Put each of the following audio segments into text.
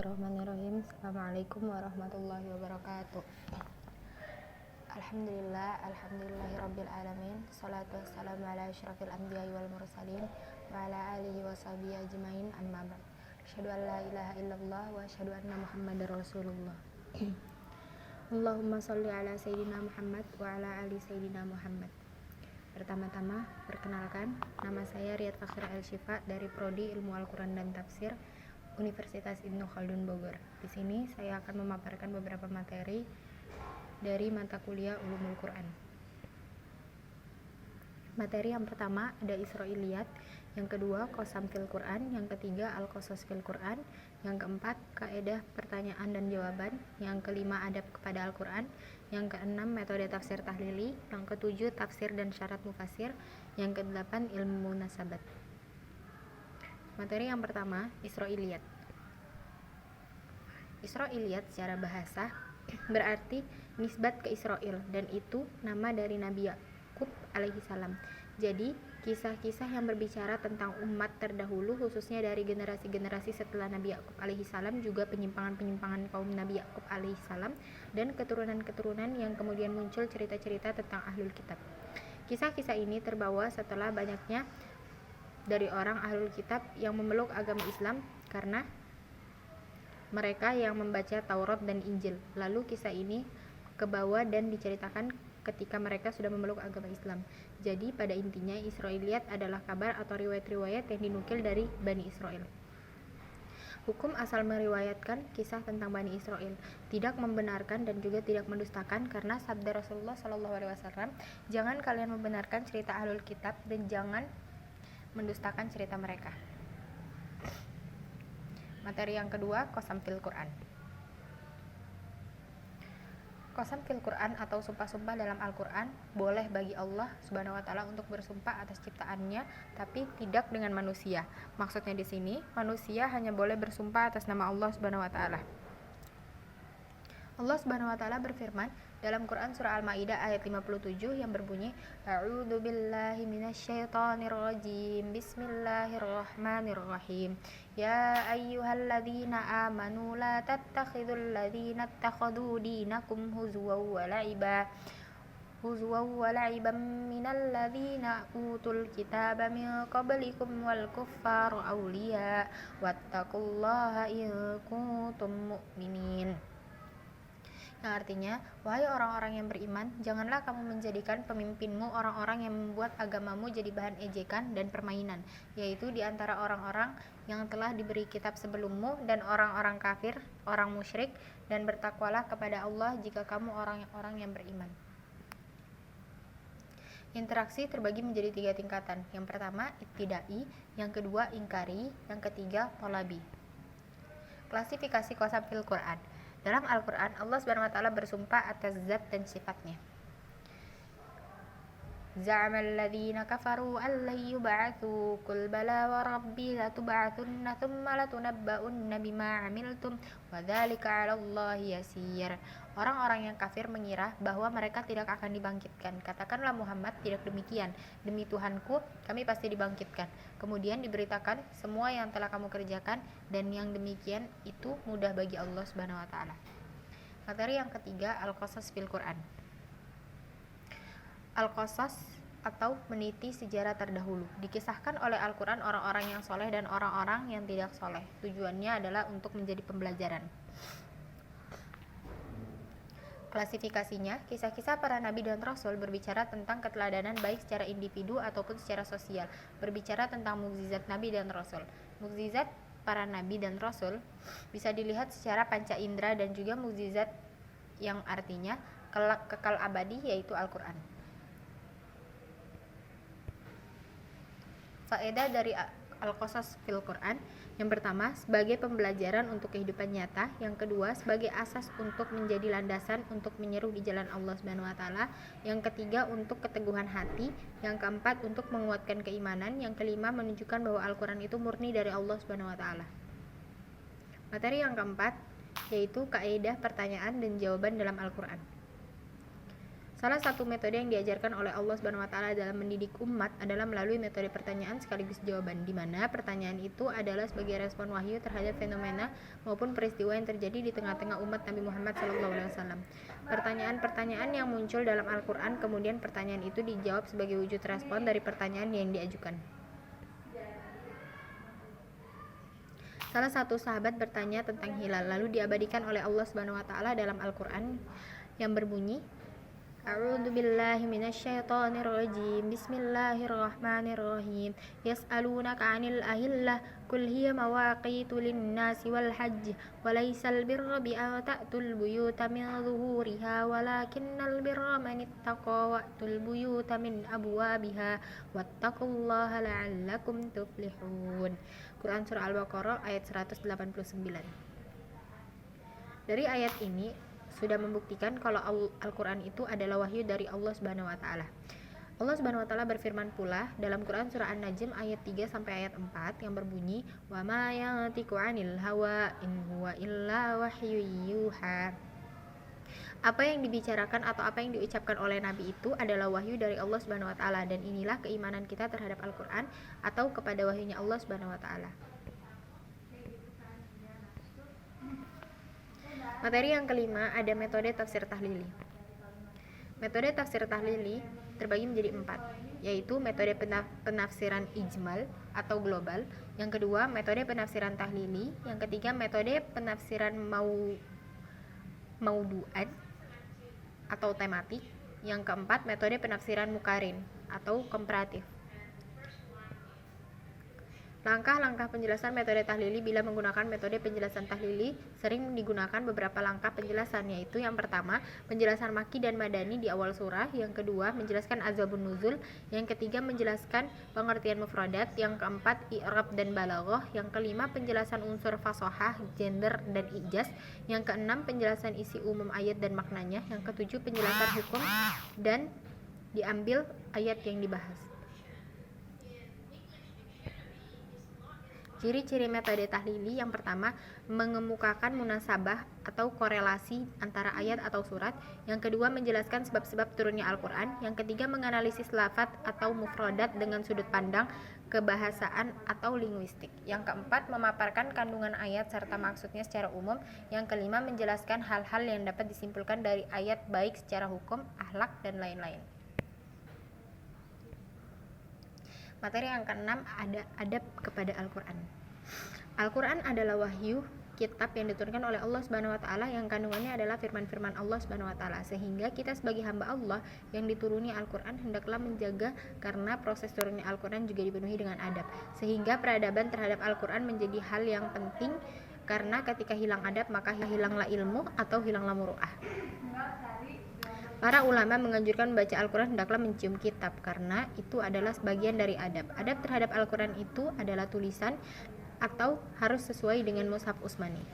Bismillahirrahmanirrahim. Assalamualaikum warahmatullahi wabarakatuh. Alhamdulillahirabbil alamin. Shalatu wassalamu ala asyrafil anbiya'i wal mursalin wa ala alihi washabihi ajmain. Amma ba'd. Asyhadu an la ilaha illallah wa asyhadu anna Muhammadar Rasulullah. Allahumma shalli ala sayyidina Muhammad wa ala ali sayyidina Muhammad. Pertama-tama, perkenalkan, nama saya Riyad Fakhir Al-Syifa dari Prodi Ilmu Al-Quran dan Tafsir Universitas Ibnu Khaldun Bogor. Di sini saya akan memaparkan beberapa materi dari mata kuliah Ulumul Quran. Materi yang pertama ada Israiliyat, yang kedua Qasam fil Quran, yang ketiga Al-Qasas fil Quran, yang keempat Kaedah pertanyaan dan jawaban, yang kelima adab kepada Al-Quran, yang keenam metode tafsir tahlili, yang ketujuh tafsir dan syarat mufasir, yang kedelapan ilmu munasabat. Materi yang pertama, Israiliyat. Israiliyat secara bahasa berarti nisbat ke Israil, dan itu nama dari Nabi Yakub alaihi salam. Jadi, kisah-kisah yang berbicara tentang umat terdahulu, khususnya dari generasi-generasi setelah Nabi Yakub alaihi salam, juga penyimpangan-penyimpangan kaum Nabi Yakub alaihi salam dan keturunan-keturunan yang kemudian muncul cerita-cerita tentang ahlul kitab. Kisah-kisah ini terbawa setelah banyaknya dari orang ahlul kitab yang memeluk agama Islam karena mereka yang membaca Taurat dan Injil. Lalu kisah ini kebawa dan diceritakan ketika mereka sudah memeluk agama Islam. Jadi pada intinya Israiliyat adalah kabar atau riwayat-riwayat yang dinukil dari Bani Israel. Hukum asal meriwayatkan kisah tentang Bani Israel, tidak membenarkan dan juga tidak mendustakan, karena sabda Rasulullah SAW, jangan kalian membenarkan cerita ahlul kitab dan jangan mendustakan cerita mereka. Materi yang kedua, Qasam fil Quran. Qasam fil Quran atau sumpah-sumpah dalam Al-Quran boleh bagi Allah Subhanahu wa taala untuk bersumpah atas ciptaannya, tapi tidak dengan manusia. Maksudnya di sini, manusia hanya boleh bersumpah atas nama Allah Subhanahu wa taala. Allah Subhanahu wa taala berfirman dalam Quran surah Al-Maidah ayat 57 yang berbunyi, A'udzu billahi minasyaitonir rajim. Bismillahirrahmanirrahim. Ya ayyuhalladzina amanu la tattakhidul ladzina ittakhadhu dinakum huzwan wa la'iban minal ladzina utul kitaba min qablikum wal kuffara awliya wattaqullaha in kuntum mu'minin. Yang artinya, wahai orang-orang yang beriman, janganlah kamu menjadikan pemimpinmu orang-orang yang membuat agamamu jadi bahan ejekan dan permainan, yaitu di antara orang-orang yang telah diberi kitab sebelummu dan orang-orang kafir, orang musyrik, dan bertakwalah kepada Allah jika kamu orang-orang yang beriman. Interaksi terbagi menjadi 3 tingkatan. Yang pertama, ibtidai, yang kedua, ingkari, yang ketiga, thalabi. Klasifikasi Qasam fil Quran. Dalam Al-Quran, Allah SWT bersumpah atas zat dan sifatnya. Za'amal ladzina kafaru an lan yub'atsu qul bala wa rabbi latub'atsunna tsumma latunabba'unna bima 'amiltum wa dzalika 'ala Allahi yasir. Orang-orang yang kafir mengira bahwa mereka tidak akan dibangkitkan. Katakanlah Muhammad, tidak demikian. Demi Tuhanku, kami pasti dibangkitkan. Kemudian diberitakan semua yang telah kamu kerjakan, dan yang demikian itu mudah bagi Allah Subhanahu wa taala. Materi yang ketiga, Al-Qasas fil Quran. Al-Qasas atau meniti sejarah terdahulu. Dikisahkan oleh Al-Quran orang-orang yang soleh dan orang-orang yang tidak soleh. Tujuannya adalah untuk menjadi pembelajaran. Klasifikasinya, kisah-kisah para nabi dan rasul berbicara tentang keteladanan baik secara individu ataupun secara sosial. Berbicara tentang mukjizat nabi dan rasul. Mukjizat para nabi dan rasul bisa dilihat secara panca indera dan juga mukjizat yang artinya kekal abadi, yaitu Al-Quran. Faedah dari Al-Qasas fil Quran. Yang pertama, sebagai pembelajaran untuk kehidupan nyata. Yang kedua, sebagai asas untuk menjadi landasan untuk menyeru di jalan Allah Subhanahu wa taala. Yang ketiga, untuk keteguhan hati. Yang keempat, untuk menguatkan keimanan. Yang kelima, menunjukkan bahwa Al-Quran itu murni dari Allah Subhanahu wa taala. Materi yang keempat yaitu kaedah pertanyaan dan jawaban dalam Al-Quran. Salah satu metode yang diajarkan oleh Allah Subhanahu wa taala dalam mendidik umat adalah melalui metode pertanyaan sekaligus jawaban, di mana pertanyaan itu adalah sebagai respon wahyu terhadap fenomena maupun peristiwa yang terjadi di tengah-tengah umat Nabi Muhammad SAW. Pertanyaan-pertanyaan yang muncul dalam Al-Qur'an, kemudian pertanyaan itu dijawab sebagai wujud respon dari pertanyaan yang diajukan. Salah satu sahabat bertanya tentang hilal, lalu diabadikan oleh Allah Subhanahu wa taala dalam Al-Qur'an yang berbunyi, A'udzu billahi minasyaitonir rajim. Bismillahirrahmanirrahim. Yas'alunaka 'anil ahillah qul hiya mawaqitu lin-nasi wal hajj wa laysal birra bi an ta'tul buyuta min zuhuriha walakinnal birra man ittaqa wa'tul buyuta min abwabiha wattaqullaha la'allakum tuflihun. Quran surah Al-Baqarah ayat 189. Dari ayat ini sudah membuktikan kalau Al-Qur'an itu adalah wahyu dari Allah Subhanahu wa taala. Allah Subhanahu wa taala berfirman pula dalam Quran surah An-Najm ayat 3 sampai ayat 4 yang berbunyi, "Wa ma yantiqu 'anil hawa in huwa illa wahyu yuha." Apa yang dibicarakan atau apa yang diucapkan oleh Nabi itu adalah wahyu dari Allah Subhanahu wa taala, dan inilah keimanan kita terhadap Al-Qur'an atau kepada wahyunya Allah Subhanahu wa taala. Materi yang kelima ada metode tafsir tahlili. Metode tafsir tahlili terbagi menjadi 4, yaitu metode penafsiran ijmal atau global, yang kedua metode penafsiran tahlili, yang ketiga metode penafsiran maudu'an atau tematik, yang keempat metode penafsiran mukarin atau komparatif. Langkah-langkah penjelasan metode tahlili. Bila menggunakan metode penjelasan tahlili, sering digunakan beberapa langkah penjelasan, yaitu yang pertama, penjelasan Makki dan Madani di awal surah, yang kedua, menjelaskan azabun nuzul, yang ketiga, menjelaskan pengertian mufradat, yang keempat, i'rab dan balaghah, yang kelima, penjelasan unsur fasohah, gender, dan ijaz, yang keenam, penjelasan isi umum ayat dan maknanya, yang ketujuh, penjelasan hukum dan diambil ayat yang dibahas. Ciri-ciri metode tahlili: yang pertama, mengemukakan munasabah atau korelasi antara ayat atau surat, yang kedua, menjelaskan sebab-sebab turunnya Al-Qur'an, yang ketiga, menganalisis lafaz atau mufradat dengan sudut pandang kebahasaan atau linguistik, yang keempat, memaparkan kandungan ayat serta maksudnya secara umum, yang kelima, menjelaskan hal-hal yang dapat disimpulkan dari ayat baik secara hukum, akhlak, dan lain-lain. Materi yang keenam ada adab kepada Al-Qur'an. Al-Qur'an adalah wahyu, kitab yang diturunkan oleh Allah Subhanahu wa taala yang kandungannya adalah firman-firman Allah Subhanahu wa taala, sehingga kita sebagai hamba Allah yang dituruni Al-Qur'an hendaklah menjaga, karena proses turunnya Al-Qur'an juga dipenuhi dengan adab, sehingga peradaban terhadap Al-Qur'an menjadi hal yang penting, karena ketika hilang adab maka hilanglah ilmu atau hilanglah muru'ah. Para ulama menganjurkan membaca Al-Qur'an hendaklah mencium kitab, karena itu adalah sebagian dari adab. Adab terhadap Al-Qur'an itu adalah tulisan atau harus sesuai dengan mushaf Utsmani.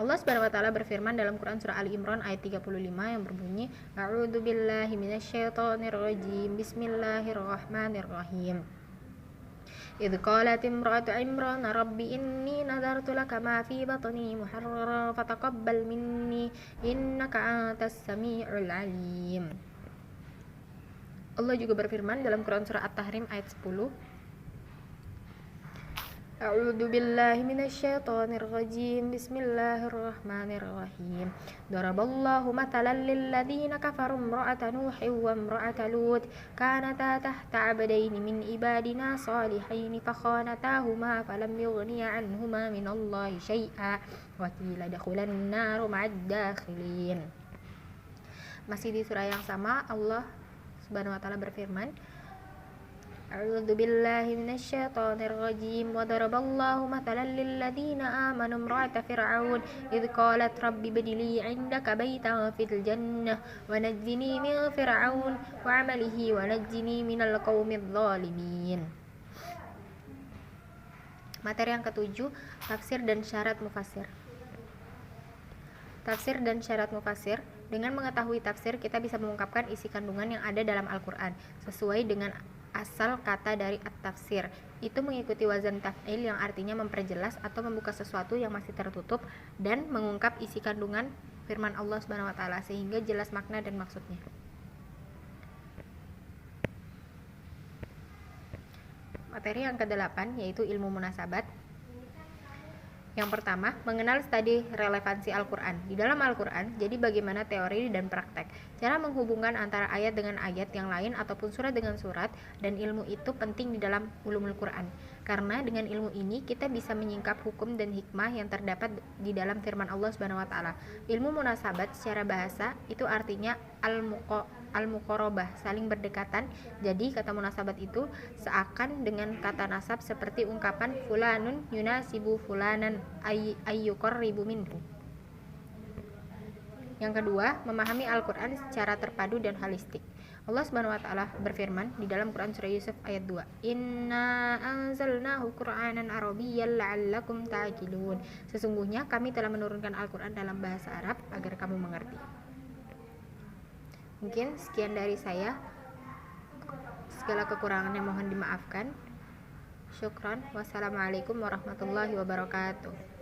Allah Subhanahu wa taala berfirman dalam Quran surah Ali Imran ayat 35 yang berbunyi, A'udzu billahi minasyaitonir rajim. Bismillahirrahmanirrahim. إذ قالت امرأة عمران رب إني نذرت لك ما في بطني محررا فتقبل مني إنك أنت السميع العليم. Allah juga berfirman dalam Quran surah At-Tahrim ayat 10, A'udzu billahi minasyaitonir rajim. Bismillahirrahmanirrahim. Daraballahu matalan lil ladzina kafaru imra'ata Nuhin wa imra'ata Lut kanata tahta 'abdaini min ibadina shalihaini fakhanatahuma falam yughniya 'anhuma minallahi syai'a wa qila dakhulan nar ma'ad dakhilin. Masih di surah yang sama, Allah Subhanahu wa taala berfirman, A'udzu billahi minasyaitonir rajim. Wa daraballahu matalan lil ladzina amanu imra'ata fir'aun idz qalat rabbi ibni li 'indaka baitan fil jannah wa najjini min fir'aun wa 'amalihi wa najjini minal qaumidz zalimin. Materi yang ketujuh, tafsir dan syarat mufassir. Tafsir dan syarat mufassir. Dengan mengetahui tafsir, kita bisa mengungkapkan isi kandungan yang ada dalam Al-Qur'an sesuai dengan asal kata dari at-tafsir. Itu mengikuti wazan taf'il yang artinya memperjelas atau membuka sesuatu yang masih tertutup dan mengungkap isi kandungan firman Allah Subhanahu wa taala sehingga jelas makna dan maksudnya. Materi yang ke-8 yaitu ilmu munasabat. Yang pertama, mengenal studi relevansi Al-Quran. Di dalam Al-Quran, jadi bagaimana teori dan praktek. Cara menghubungkan antara ayat dengan ayat yang lain ataupun surat dengan surat, dan ilmu itu penting di dalam ulumul Quran. Karena dengan ilmu ini kita bisa menyingkap hukum dan hikmah yang terdapat di dalam firman Allah Subhanahu wa taala. Ilmu munasabat secara bahasa itu artinya al-muqarabah, saling berdekatan. Jadi kata munasabat itu seakan dengan kata nasab seperti ungkapan fulanun yunasibu fulanan ayyuqarribu minhu. Yang kedua, memahami Al-Quran secara terpadu dan holistik. Allah Subhanahu wa taala berfirman di dalam Quran surah Yusuf ayat 2, "Inna anzalnahu Qur'anan Arabiyyan la'allakum ta'qilun." Sesungguhnya kami telah menurunkan Al-Quran dalam bahasa Arab agar kamu mengerti. Mungkin sekian dari saya. Segala kekurangannya mohon dimaafkan. Syukran. Wassalamualaikum warahmatullahi wabarakatuh.